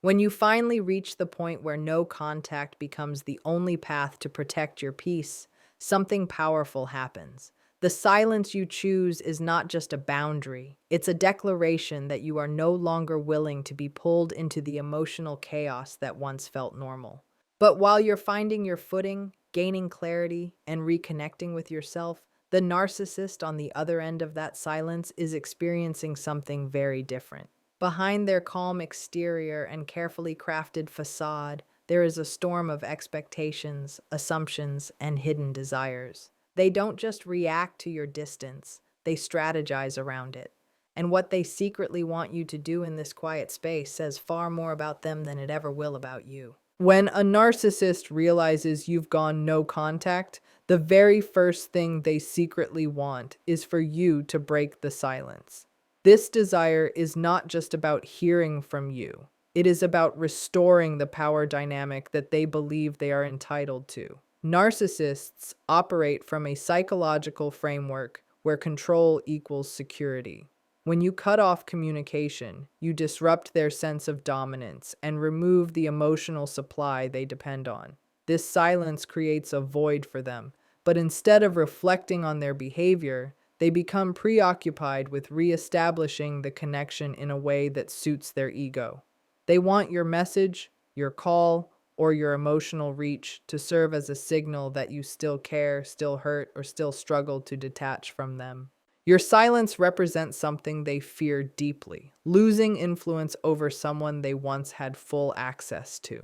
When you finally reach the point where no contact becomes the only path to protect your peace, something powerful happens. The silence you choose is not just a boundary, it's a declaration that you are no longer willing to be pulled into the emotional chaos that once felt normal. But while you're finding your footing, gaining clarity, and reconnecting with yourself, the narcissist on the other end of that silence is experiencing something very different. Behind their calm exterior and carefully crafted facade, there is a storm of expectations, assumptions, and hidden desires. They don't just react to your distance, they strategize around it. And what they secretly want you to do in this quiet space says far more about them than it ever will about you. When a narcissist realizes you've gone no contact, the very first thing they secretly want is for you to break the silence. This desire is not just about hearing from you. It is about restoring the power dynamic that they believe they are entitled to. Narcissists operate from a psychological framework where control equals security. When you cut off communication, you disrupt their sense of dominance and remove the emotional supply they depend on. This silence creates a void for them, but instead of reflecting on their behavior, they become preoccupied with reestablishing the connection in a way that suits their ego. They want your message, your call, or your emotional reach to serve as a signal that you still care, still hurt, or still struggle to detach from them. Your silence represents something they fear deeply, losing influence over someone they once had full access to.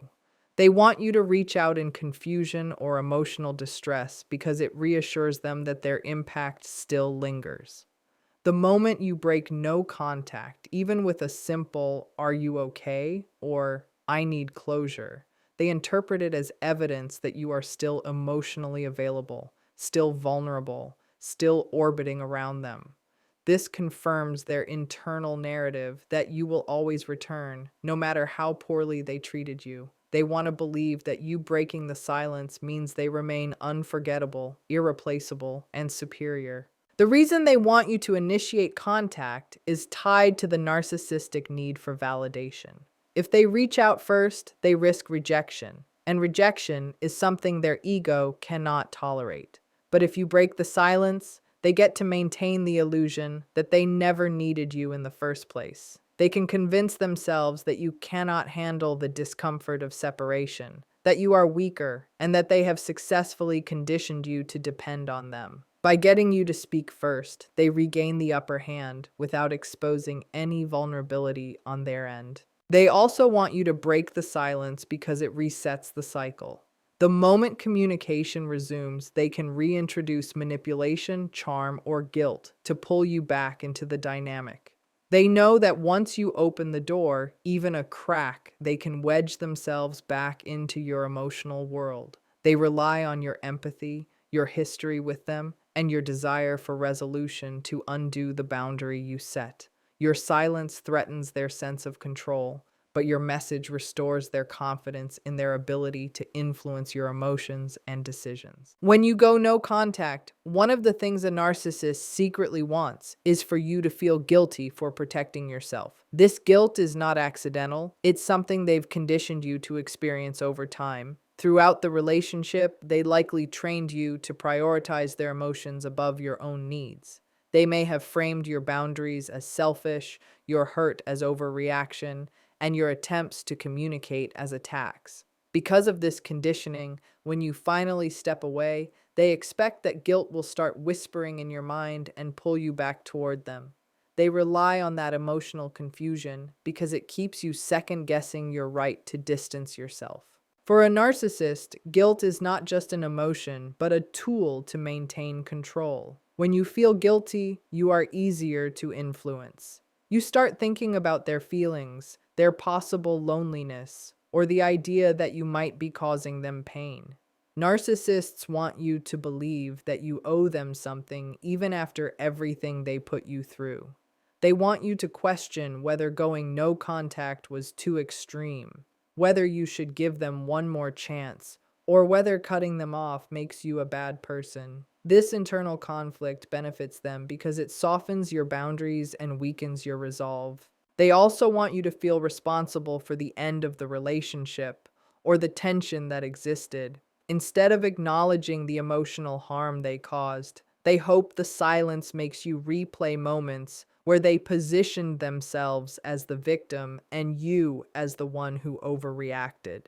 They want you to reach out in confusion or emotional distress because it reassures them that their impact still lingers. The moment you break no contact, even with a simple, "Are you okay?" or "I need closure," they interpret it as evidence that you are still emotionally available, still vulnerable, still orbiting around them. This confirms their internal narrative that you will always return, no matter how poorly they treated you. They want to believe that you breaking the silence means they remain unforgettable, irreplaceable, and superior. The reason they want you to initiate contact is tied to the narcissistic need for validation. If they reach out first, they risk rejection, and rejection is something their ego cannot tolerate. But if you break the silence, they get to maintain the illusion that they never needed you in the first place. They can convince themselves that you cannot handle the discomfort of separation, that you are weaker, and that they have successfully conditioned you to depend on them. By getting you to speak first, they regain the upper hand without exposing any vulnerability on their end. They also want you to break the silence because it resets the cycle. The moment communication resumes, they can reintroduce manipulation, charm, or guilt to pull you back into the dynamic. They know that once you open the door, even a crack, they can wedge themselves back into your emotional world. They rely on your empathy, your history with them, and your desire for resolution to undo the boundary you set. Your silence threatens their sense of control, but your message restores their confidence in their ability to influence your emotions and decisions. When you go no contact, one of the things a narcissist secretly wants is for you to feel guilty for protecting yourself. This guilt is not accidental, it's something they've conditioned you to experience over time. Throughout the relationship, they likely trained you to prioritize their emotions above your own needs. They may have framed your boundaries as selfish, your hurt as overreaction, and your attempts to communicate as attacks. Because of this conditioning, when you finally step away, they expect that guilt will start whispering in your mind and pull you back toward them. They rely on that emotional confusion because it keeps you second-guessing your right to distance yourself. For a narcissist, guilt is not just an emotion, but a tool to maintain control. When you feel guilty, you are easier to influence. You start thinking about their feelings, their possible loneliness, or the idea that you might be causing them pain. Narcissists want you to believe that you owe them something even after everything they put you through. They want you to question whether going no contact was too extreme, whether you should give them one more chance, or whether cutting them off makes you a bad person. This internal conflict benefits them because it softens your boundaries and weakens your resolve. They also want you to feel responsible for the end of the relationship or the tension that existed. Instead of acknowledging the emotional harm they caused, they hope the silence makes you replay moments where they positioned themselves as the victim and you as the one who overreacted.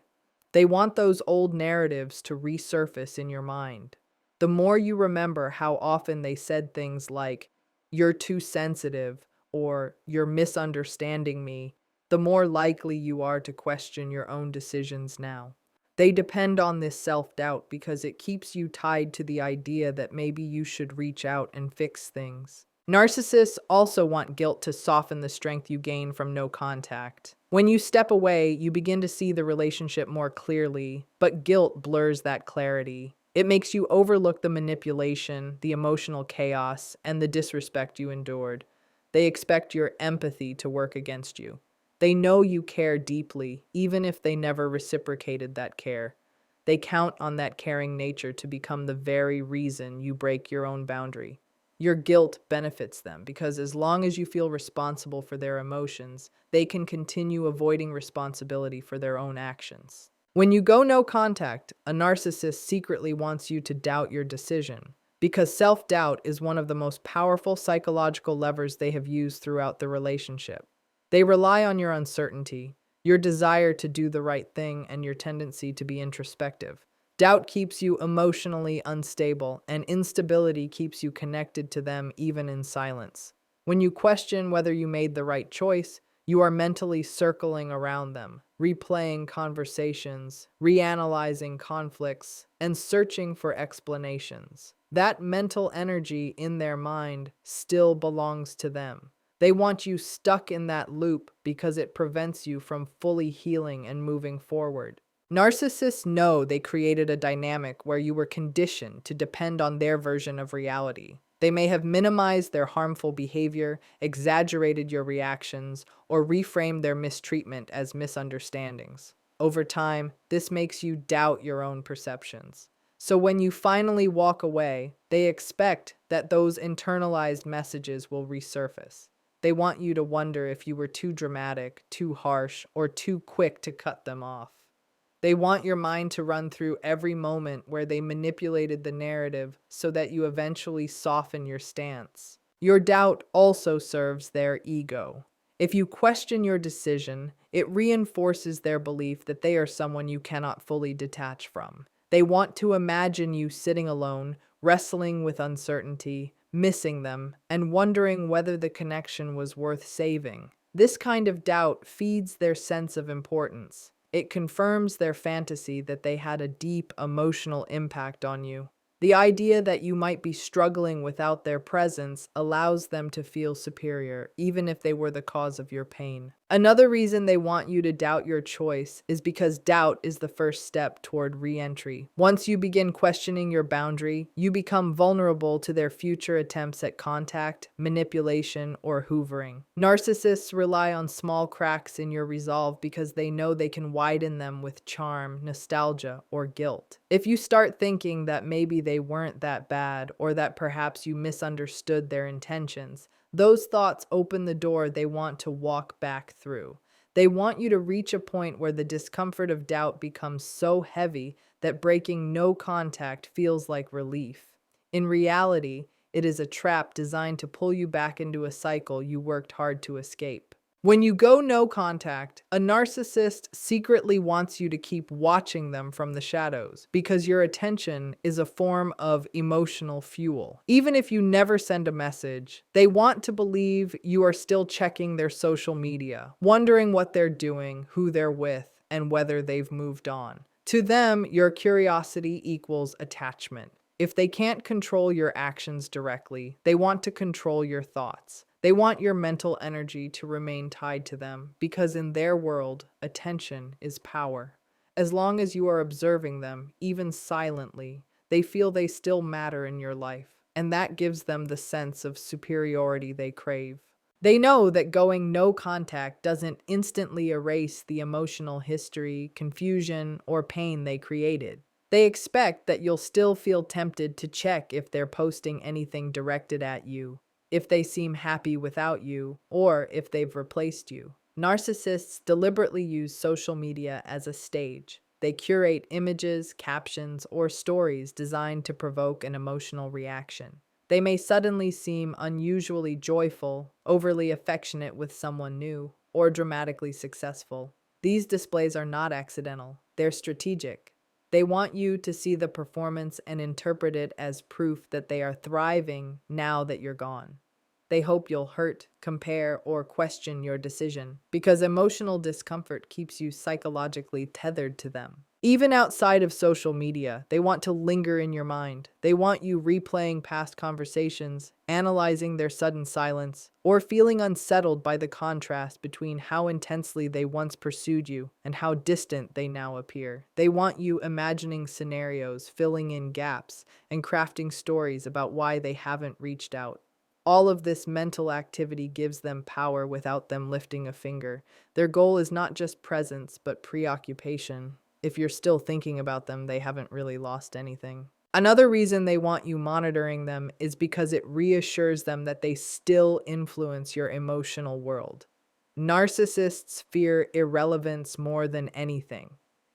They want those old narratives to resurface in your mind. The more you remember how often they said things like, "You're too sensitive," or "You're misunderstanding me," the more likely you are to question your own decisions now. They depend on this self-doubt because it keeps you tied to the idea that maybe you should reach out and fix things. Narcissists also want guilt to soften the strength you gain from no contact. When you step away, you begin to see the relationship more clearly, but guilt blurs that clarity. It makes you overlook the manipulation, the emotional chaos, and the disrespect you endured. They expect your empathy to work against you. They know you care deeply, even if they never reciprocated that care. They count on that caring nature to become the very reason you break your own boundary. Your guilt benefits them because as long as you feel responsible for their emotions, they can continue avoiding responsibility for their own actions. When you go no contact, a narcissist secretly wants you to doubt your decision, because self-doubt is one of the most powerful psychological levers they have used throughout the relationship. They rely on your uncertainty, your desire to do the right thing, and your tendency to be introspective. Doubt keeps you emotionally unstable, and instability keeps you connected to them even in silence. When you question whether you made the right choice, you are mentally circling around them, replaying conversations, reanalyzing conflicts, and searching for explanations. That mental energy in their mind still belongs to them. They want you stuck in that loop because it prevents you from fully healing and moving forward. Narcissists know they created a dynamic where you were conditioned to depend on their version of reality. They may have minimized their harmful behavior, exaggerated your reactions, or reframed their mistreatment as misunderstandings. Over time, this makes you doubt your own perceptions. So when you finally walk away, they expect that those internalized messages will resurface. They want you to wonder if you were too dramatic, too harsh, or too quick to cut them off. They want your mind to run through every moment where they manipulated the narrative so that you eventually soften your stance. Your doubt also serves their ego. If you question your decision, it reinforces their belief that they are someone you cannot fully detach from. They want to imagine you sitting alone, wrestling with uncertainty, missing them, and wondering whether the connection was worth saving. This kind of doubt feeds their sense of importance. It confirms their fantasy that they had a deep emotional impact on you. The idea that you might be struggling without their presence allows them to feel superior, even if they were the cause of your pain. Another reason they want you to doubt your choice is because doubt is the first step toward re-entry. Once you begin questioning your boundary, you become vulnerable to their future attempts at contact, manipulation, or hoovering. Narcissists rely on small cracks in your resolve because they know they can widen them with charm, nostalgia, or guilt. If you start thinking that maybe they weren't that bad or that perhaps you misunderstood their intentions, those thoughts open the door they want to walk back through. They want you to reach a point where the discomfort of doubt becomes so heavy that breaking no contact feels like relief. In reality, it is a trap designed to pull you back into a cycle you worked hard to escape. When you go no contact, a narcissist secretly wants you to keep watching them from the shadows because your attention is a form of emotional fuel. Even if you never send a message, they want to believe you are still checking their social media, wondering what they're doing, who they're with, and whether they've moved on. To them, your curiosity equals attachment. If they can't control your actions directly, they want to control your thoughts. They want your mental energy to remain tied to them because in their world, attention is power. As long as you are observing them, even silently, they feel they still matter in your life, and that gives them the sense of superiority they crave. They know that going no contact doesn't instantly erase the emotional history, confusion, or pain they created. They expect that you'll still feel tempted to check if they're posting anything directed at you, if they seem happy without you, or if they've replaced you. Narcissists deliberately use social media as a stage. They curate images, captions, or stories designed to provoke an emotional reaction. They may suddenly seem unusually joyful, overly affectionate with someone new, or dramatically successful. These displays are not accidental, they're strategic. They want you to see the performance and interpret it as proof that they are thriving now that you're gone. They hope you'll hurt, compare, or question your decision because emotional discomfort keeps you psychologically tethered to them. Even outside of social media, they want to linger in your mind. They want you replaying past conversations, analyzing their sudden silence, or feeling unsettled by the contrast between how intensely they once pursued you and how distant they now appear. They want you imagining scenarios, filling in gaps, and crafting stories about why they haven't reached out. All of this mental activity gives them power without them lifting a finger. Their goal is not just presence, but preoccupation. If you're still thinking about them, they haven't really lost anything. Another reason they want you monitoring them is because it reassures them that they still influence your emotional world. Narcissists fear irrelevance more than anything.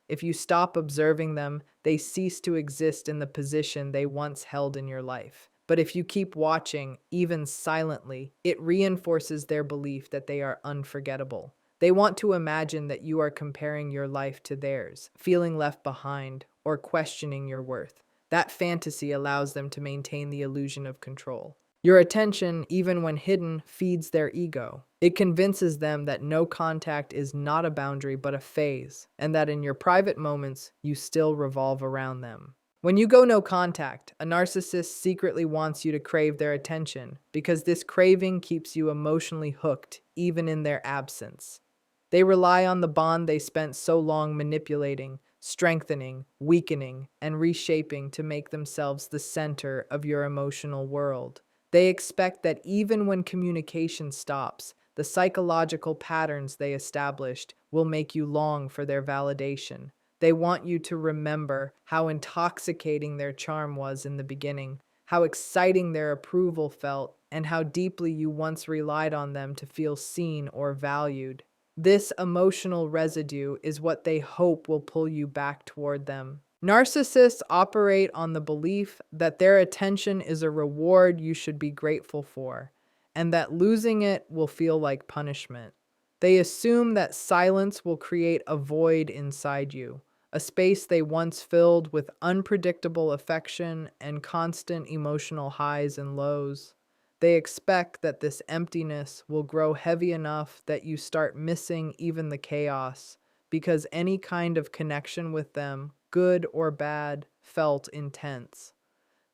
If you stop observing them, they cease to exist in the position they once held in your life. But if you keep watching, even silently, it reinforces their belief that they are unforgettable. They want to imagine that you are comparing your life to theirs, feeling left behind, or questioning your worth. That fantasy allows them to maintain the illusion of control. Your attention, even when hidden, feeds their ego. It convinces them that no contact is not a boundary but a phase, and that in your private moments, you still revolve around them. When you go no contact, a narcissist secretly wants you to crave their attention because this craving keeps you emotionally hooked, even in their absence. They rely on the bond they spent so long manipulating, strengthening, weakening, and reshaping to make themselves the center of your emotional world. They expect that even when communication stops, the psychological patterns they established will make you long for their validation. They want you to remember how intoxicating their charm was in the beginning, how exciting their approval felt, and how deeply you once relied on them to feel seen or valued. This emotional residue is what they hope will pull you back toward them. Narcissists operate on the belief that their attention is a reward you should be grateful for, and that losing it will feel like punishment. They assume that silence will create a void inside you, a space they once filled with unpredictable affection and constant emotional highs and lows. They expect that this emptiness will grow heavy enough that you start missing even the chaos, because any kind of connection with them, good or bad, felt intense.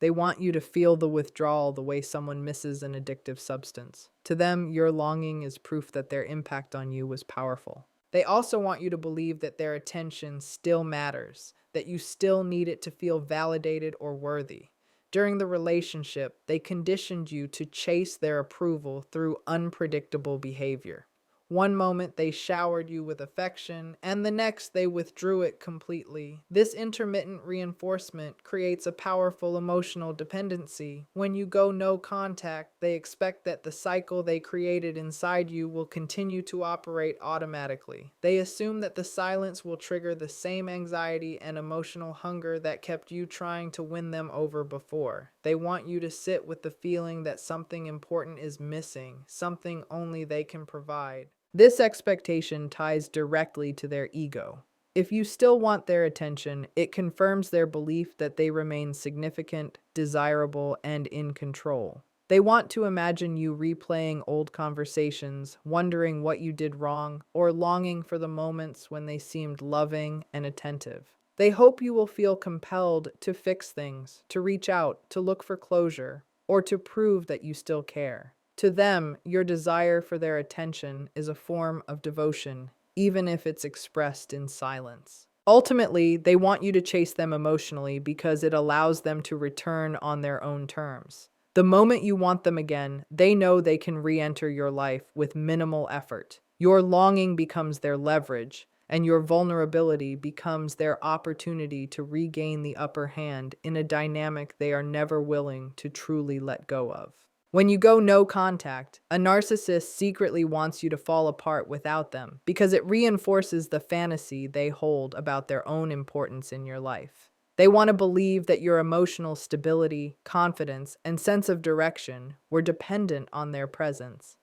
They want you to feel the withdrawal the way someone misses an addictive substance. To them, your longing is proof that their impact on you was powerful. They also want you to believe that their attention still matters, that you still need it to feel validated or worthy. During the relationship, they conditioned you to chase their approval through unpredictable behavior. One moment they showered you with affection, and the next they withdrew it completely. This intermittent reinforcement creates a powerful emotional dependency. When you go no contact, they expect that the cycle they created inside you will continue to operate automatically. They assume that the silence will trigger the same anxiety and emotional hunger that kept you trying to win them over before. They want you to sit with the feeling that something important is missing, something only they can provide. This expectation ties directly to their ego. If you still want their attention, it confirms their belief that they remain significant, desirable, and in control. They want to imagine you replaying old conversations, wondering what you did wrong, or longing for the moments when they seemed loving and attentive. They hope you will feel compelled to fix things, to reach out, to look for closure, or to prove that you still care. To them, your desire for their attention is a form of devotion, even if it's expressed in silence. Ultimately, they want you to chase them emotionally because it allows them to return on their own terms. The moment you want them again, they know they can re-enter your life with minimal effort. Your longing becomes their leverage, and your vulnerability becomes their opportunity to regain the upper hand in a dynamic they are never willing to truly let go of. When you go no contact, a narcissist secretly wants you to fall apart without them because it reinforces the fantasy they hold about their own importance in your life. They want to believe that your emotional stability, confidence, and sense of direction were dependent on their presence.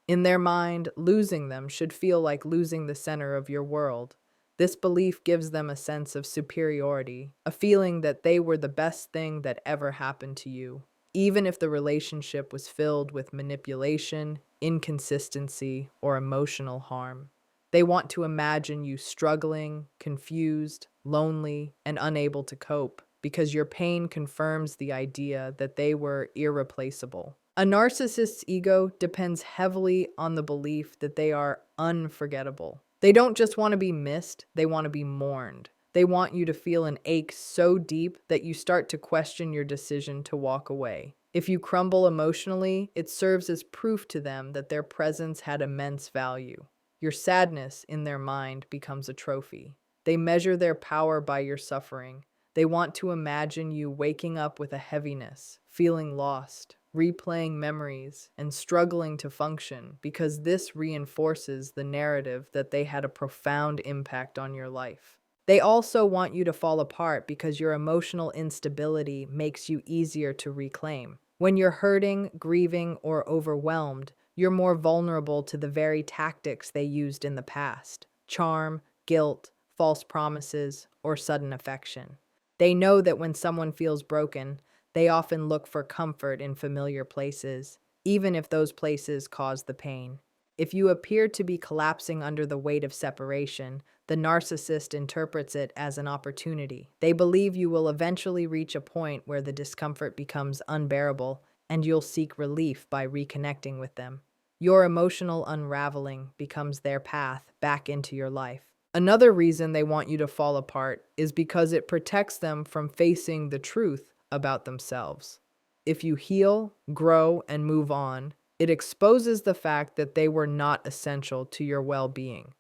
In their mind, losing them should feel like losing the center of your world. This belief gives them a sense of superiority, a feeling that they were the best thing that ever happened to you, even if the relationship was filled with manipulation, inconsistency, or emotional harm. They want to imagine you struggling, confused, lonely, and unable to cope because your pain confirms the idea that they were irreplaceable. A narcissist's ego depends heavily on the belief that they are unforgettable. They don't just want to be missed, they want to be mourned. They want you to feel an ache so deep that you start to question your decision to walk away. If you crumble emotionally, it serves as proof to them that their presence had immense value. Your sadness in their mind becomes a trophy. They measure their power by your suffering. They want to imagine you waking up with a heaviness, feeling lost, replaying memories, and struggling to function because this reinforces the narrative that they had a profound impact on your life. They also want you to fall apart because your emotional instability makes you easier to reclaim. When you're hurting, grieving, or overwhelmed, you're more vulnerable to the very tactics they used in the past: charm, guilt, false promises, or sudden affection. They know that when someone feels broken, they often look for comfort in familiar places, even if those places cause the pain. If you appear to be collapsing under the weight of separation, the narcissist interprets it as an opportunity. They believe you will eventually reach a point where the discomfort becomes unbearable and you'll seek relief by reconnecting with them. Your emotional unraveling becomes their path back into your life. Another reason they want you to fall apart is because it protects them from facing the truth about themselves. If you heal, grow, and move on, it exposes the fact that they were not essential to your well-being.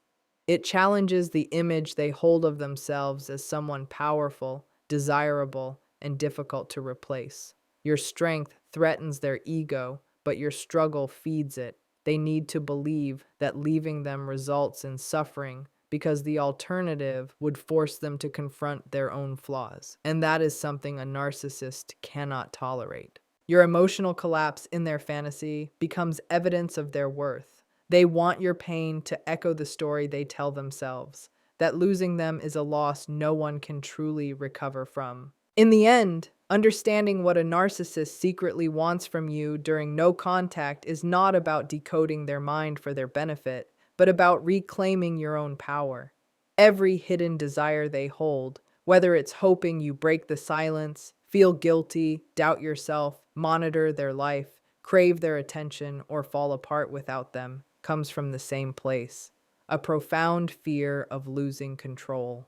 It challenges the image they hold of themselves as someone powerful, desirable, and difficult to replace. Your strength threatens their ego, but your struggle feeds it. They need to believe that leaving them results in suffering because the alternative would force them to confront their own flaws. And that is something a narcissist cannot tolerate. Your emotional collapse in their fantasy becomes evidence of their worth. They want your pain to echo the story they tell themselves, that losing them is a loss no one can truly recover from. In the end, understanding what a narcissist secretly wants from you during no contact is not about decoding their mind for their benefit, but about reclaiming your own power. Every hidden desire they hold, whether it's hoping you break the silence, feel guilty, doubt yourself, monitor their life, crave their attention, or fall apart without them, comes from the same place: a profound fear of losing control.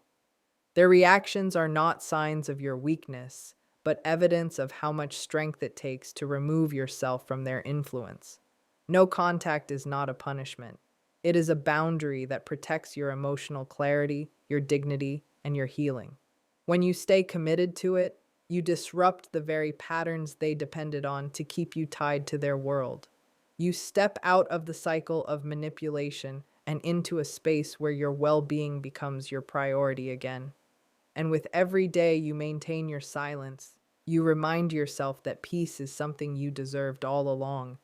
Their reactions are not signs of your weakness, but evidence of how much strength it takes to remove yourself from their influence. No contact is not a punishment. It is a boundary that protects your emotional clarity, your dignity, and your healing. When you stay committed to it, you disrupt the very patterns they depended on to keep you tied to their world. You step out of the cycle of manipulation and into a space where your well-being becomes your priority again. And with every day you maintain your silence, you remind yourself that peace is something you deserved all along.